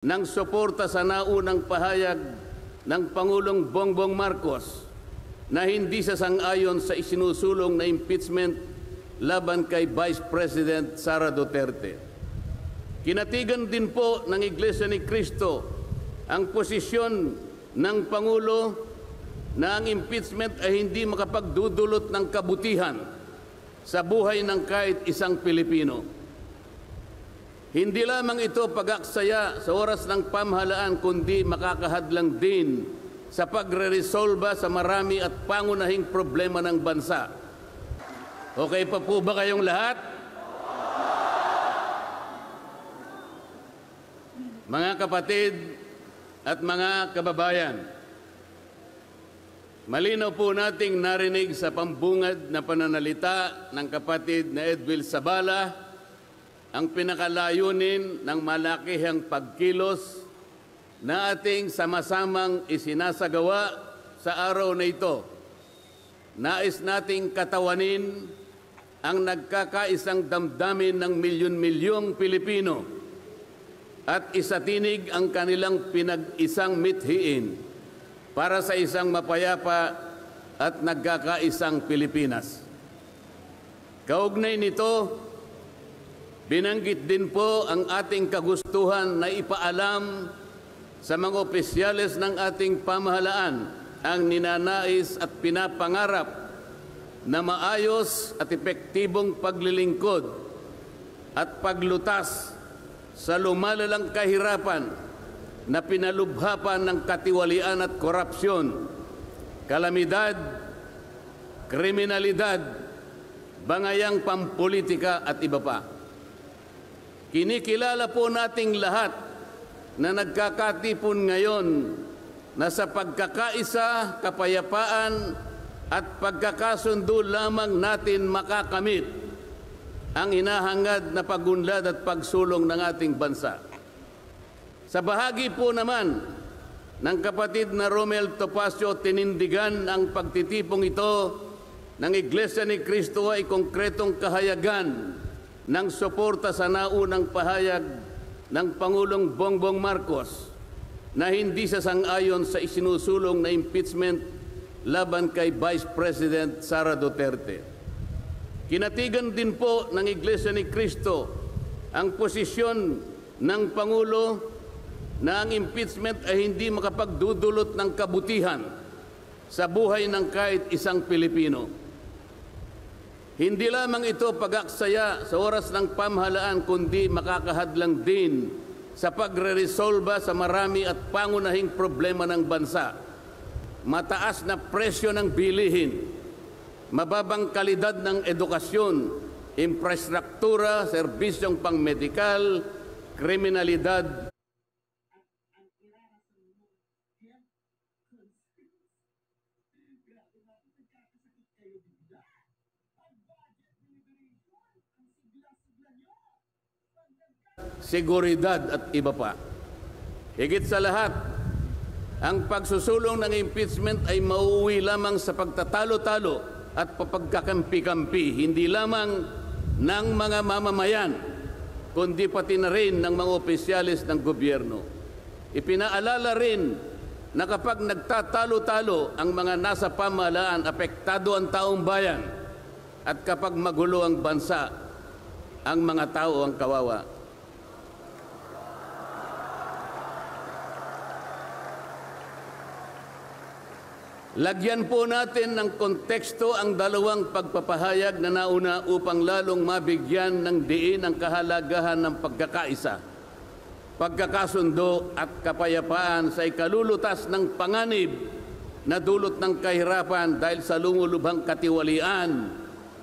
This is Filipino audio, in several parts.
ng suporta sa naunang pahayag ng Pangulong Bongbong Marcos na hindi sasang-ayon sa isinusulong na impeachment laban kay Vice President Sara Duterte. Kinatigan din po ng Iglesia ni Cristo ang posisyon ng Pangulo na ang impeachment ay hindi makapagdudulot ng kabutihan sa buhay ng kahit isang Pilipino. Hindi lamang ito pag-aksaya sa oras ng pamahalaan, kundi makakahadlang din sa pagre-resolba sa marami at pangunahing problema ng bansa. Okay pa po ba kayong lahat? Mga kapatid at mga kababayan, malinaw po nating narinig sa pambungad na pananalita ng kapatid na Edwil Zabala ang pinakalayunin ng malakihang pagkilos na ating sama-samang isinasagawa sa araw na ito. Nais nating katawanin ang nagkakaisang damdamin ng milyon-milyong Pilipino at isatinig ang kanilang pinag-isang mithiin para sa isang mapayapa at nagkakaisang Pilipinas. Kaugnay nito, binanggit din po ang ating kagustuhan na ipaalam sa mga opisyales ng ating pamahalaan ang ninanais at pinapangarap na maayos at epektibong paglilingkod at paglutas sa lumalalang kahirapan na pinalubhapan ng katiwalian at korupsyon, kalamidad, kriminalidad, bangayang pampolitika at iba pa. Kinikilala po nating lahat na nagkakatipon ngayon na sa pagkakaisa, kapayapaan at pagkakasundo lamang natin makakamit ang hinahangad na pagunlad at pagsulong ng ating bansa. Sa bahagi po naman ng kapatid na Romel Topacio, tinindigan ang pagtitipong ito ng Iglesia ni Cristo ay konkretong kahayagan ng suporta sa naunang pahayag ng Pangulong Bongbong Marcos na hindi sasang-ayon sa isinusulong na impeachment laban kay Vice President Sara Duterte. Kinatigan din po ng Iglesia ni Cristo ang posisyon ng Pangulo na ang impeachment ay hindi makapagdudulot ng kabutihan sa buhay ng kahit isang Pilipino. Hindi lamang ito pag-aksaya sa oras ng pamahalaan, kundi makakahadlang din sa pagre-resolba sa marami at pangunahing problema ng bansa. Mataas na presyo ng bilihin, mababang kalidad ng edukasyon, infrastruktura, serbisyong pangmedikal, kriminalidad, seguridad at iba pa. Higit sa lahat, ang pagsusulong ng impeachment ay mauuwi lamang sa pagtatalo-talo at papagkakampi-kampi, hindi lamang ng mga mamamayan, kundi pati na rin ng mga opisyalis ng gobyerno. Ipinaalala rin na kapag nagtatalo-talo ang mga nasa pamahalaan, apektado ang taong bayan, at kapag magulo ang bansa, ang mga tao ang kawawa. Lagyan po natin ng konteksto ang dalawang pagpapahayag na nauna upang lalong mabigyan ng diin ang kahalagahan ng pagkakaisa, pagkakasundo at kapayapaan sa ikalulutas ng panganib na dulot ng kahirapan dahil sa lumulubhang katiwalian,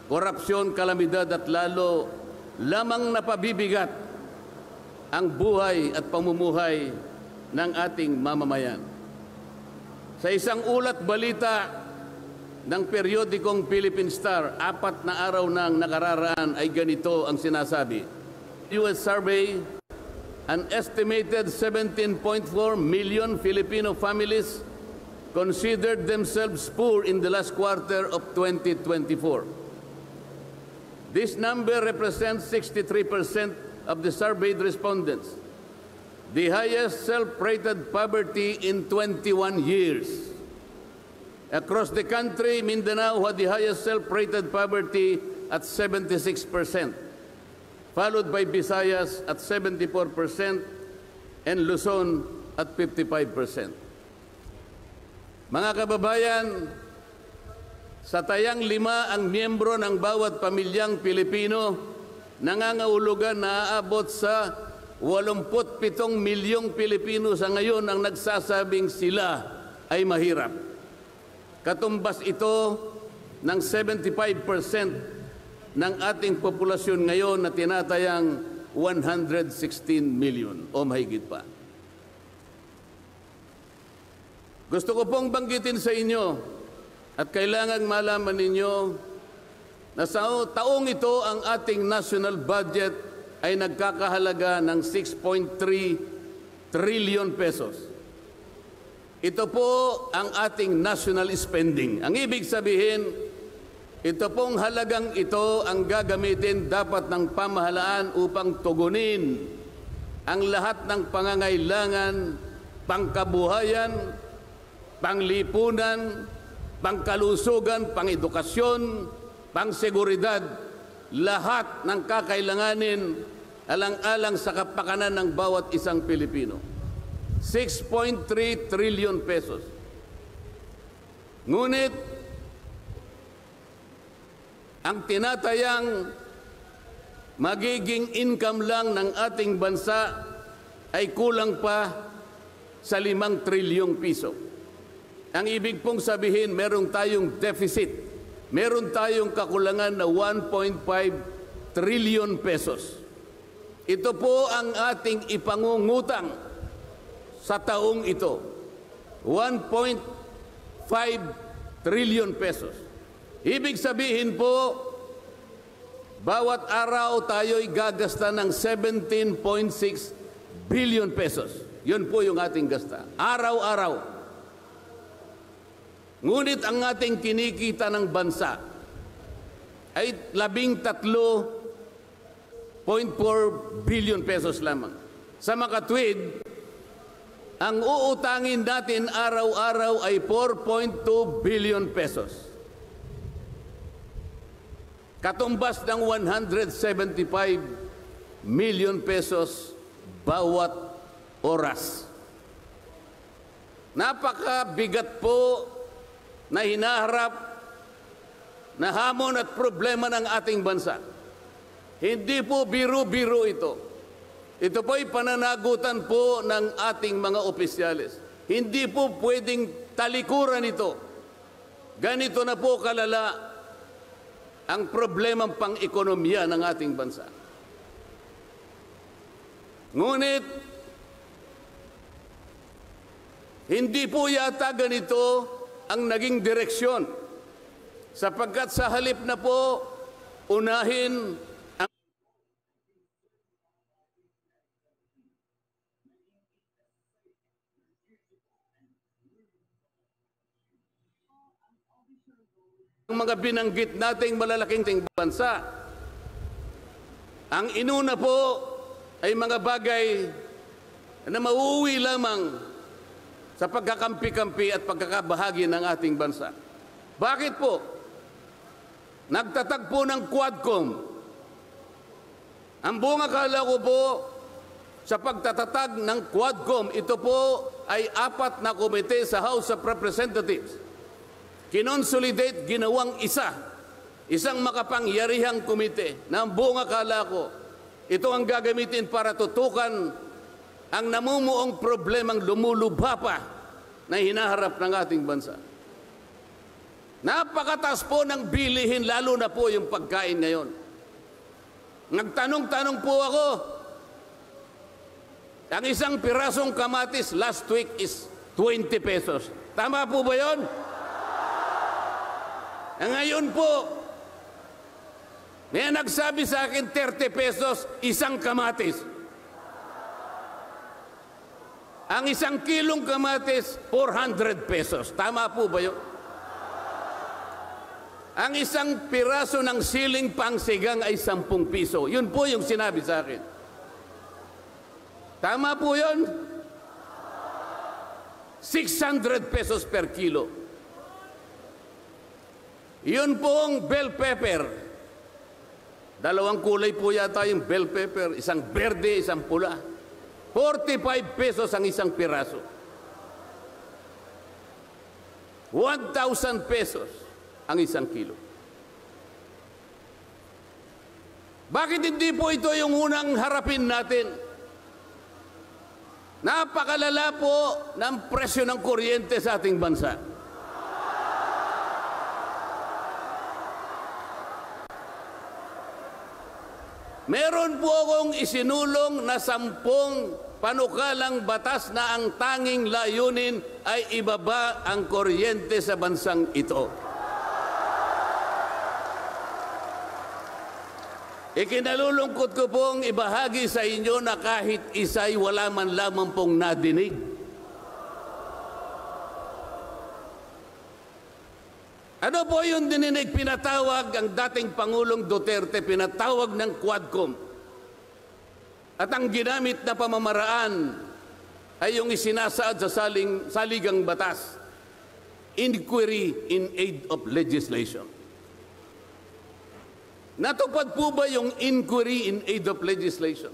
korupsyon, kalamidad at lalo lamang napabibigat ang buhay at pamumuhay ng ating mamamayan. Sa isang ulat balita ng periodikong Philippine Star, 4 na araw nang nakararaan ay ganito ang sinasabi. US survey, an estimated 17.4 million Filipino families considered themselves poor in the last quarter of 2024. This number represents 63% of the surveyed respondents. the highest self-rated poverty in 21 years. Across the country, Mindanao had the highest self-rated poverty at 76%, followed by Visayas at 74% and Luzon at 55%. Mga kababayan, sa tayang 5 ang miyembro ng bawat pamilyang Pilipino, nangangahulugan na aabot sa 87 milyong Pilipino sa ngayon ang nagsasabing sila ay mahirap. Katumbas ito ng 75% ng ating populasyon ngayon na tinatayang 116 million o mahigit pa. Gusto ko pong banggitin sa inyo at kailangan malaman ninyo na sa taong ito ang ating national budget ay nagkakahalaga ng 6.3 trillion pesos. Ito po ang ating national spending. Ang ibig sabihin, ito pong halagang ito ang gagamitin dapat ng pamahalaan upang tugunin ang lahat ng pangangailangan, pangkabuhayan, panglipunan, pangkalusugan, pangedukasyon, pangseguridad, lahat ng kakailanganin alang-alang sa kapakanan ng bawat isang Pilipino. 6.3 trillion pesos. Ngunit, ang tinatayang magiging income lang ng ating bansa ay kulang pa sa 5 trilyong piso. Ang ibig pong sabihin, meron tayong deficit. Meron tayong kakulangan na 1.5 trillion pesos. Ito po ang ating ipangungutang sa taong ito. 1.5 trillion pesos. Ibig sabihin po, bawat araw tayo'y gagasta ng 17.6 billion pesos. Yun po yung ating gasta. Araw-araw. Ngunit ang ating kinikita ng bansa ay 13.4 billion pesos lamang. Sa makatwid, ang uutangin natin araw-araw ay 4.2 billion pesos. Katumbas ng 175 million pesos bawat oras. Napakabigat po na hinaharap na hamon at problema ng ating bansa. Hindi po biro-biro ito. Ito po ay pananagutan po ng ating mga opisyalis. Hindi po pwedeng talikuran ito. Ganito na po kalala ang problemang pang-ekonomiya ng ating bansa. Ngunit, hindi po yata ganito ang naging direksyon, sapagkat sa halip na po unahin ang mga binanggit nating malalaking bansa. Ang inuna po ay mga bagay na mauuwi lamang sa pagkakampi-kampi at pagkakabahagi ng ating bansa. Bakit po? Nagtatag po ng Quadcom. Ang buong akala ko po sa pagtatatag ng Quadcom, ito po ay 4 na komite sa House of Representatives. Kinonsolidate, ginawang isang makapangyarihang komite na ang buong akala ko, ito ang gagamitin para tutukan ang namumuong problemang lumulubha pa na hinaharap ng ating bansa. Napakataas po ng bilihin, lalo na po yung pagkain ngayon. Nagtanong-tanong po ako, ang isang pirasong kamatis last week is 20 pesos. Tama po ba yun? Ngayon po, may nagsabi sa akin 30 pesos isang kamatis. Ang 1 kilong kamatis, 400 pesos. Tama po ba yun? Ang 1 piraso ng siling pangsigang ay 10 piso. Yun po yung sinabi sa akin. Tama po yun? 600 pesos per kilo. Yun pong bell pepper. Dalawang kulay po yata yung bell pepper. Isang berde, isang pula. 45 pesos ang isang piraso. 1,000 pesos ang isang kilo. Bakit hindi po ito yung unang harapin natin? Napakalala po ng presyo ng kuryente sa ating bansa. Meron po akong isinulong na 10 panukalang batas na ang tanging layunin ay ibaba ang kuryente sa bansang ito. Ikinalulungkot ko pong ibahagi sa inyo na kahit isa'y wala man lamang pong nadinig. Ano po yung dininig? Pinatawag ang dating Pangulong Duterte, pinatawag ng Quadcom. At ang ginamit na pamamaraan ay yung isinasaad sa saligang batas, Inquiry in Aid of Legislation. Natupad po ba yung Inquiry in Aid of Legislation?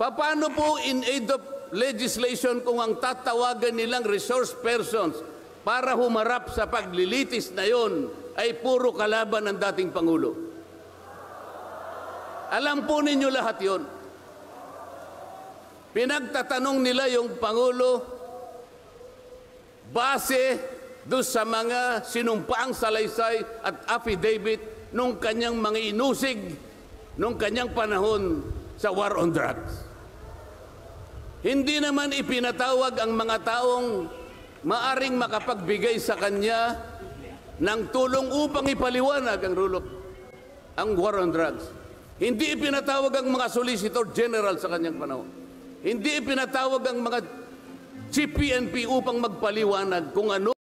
Paano po in aid of legislation kung ang tatawagan nilang resource persons para humarap sa paglilitis na yon ay puro kalaban ng dating Pangulo? Alam po ninyo lahat yon. Pinagtatanong nila yung Pangulo base doon sa mga sinumpaang salaysay at affidavit nung kanyang mga inusig nung kanyang panahon sa war on drugs. Hindi naman ipinatawag ang mga taong maaring makapagbigay sa kanya ng tulong upang ipaliwanag ang war on drugs. Hindi ipinatawag ang mga Solicitor General sa kanyang panahon. Hindi ipinatawag ang mga Chief PNP upang magpaliwanag kung ano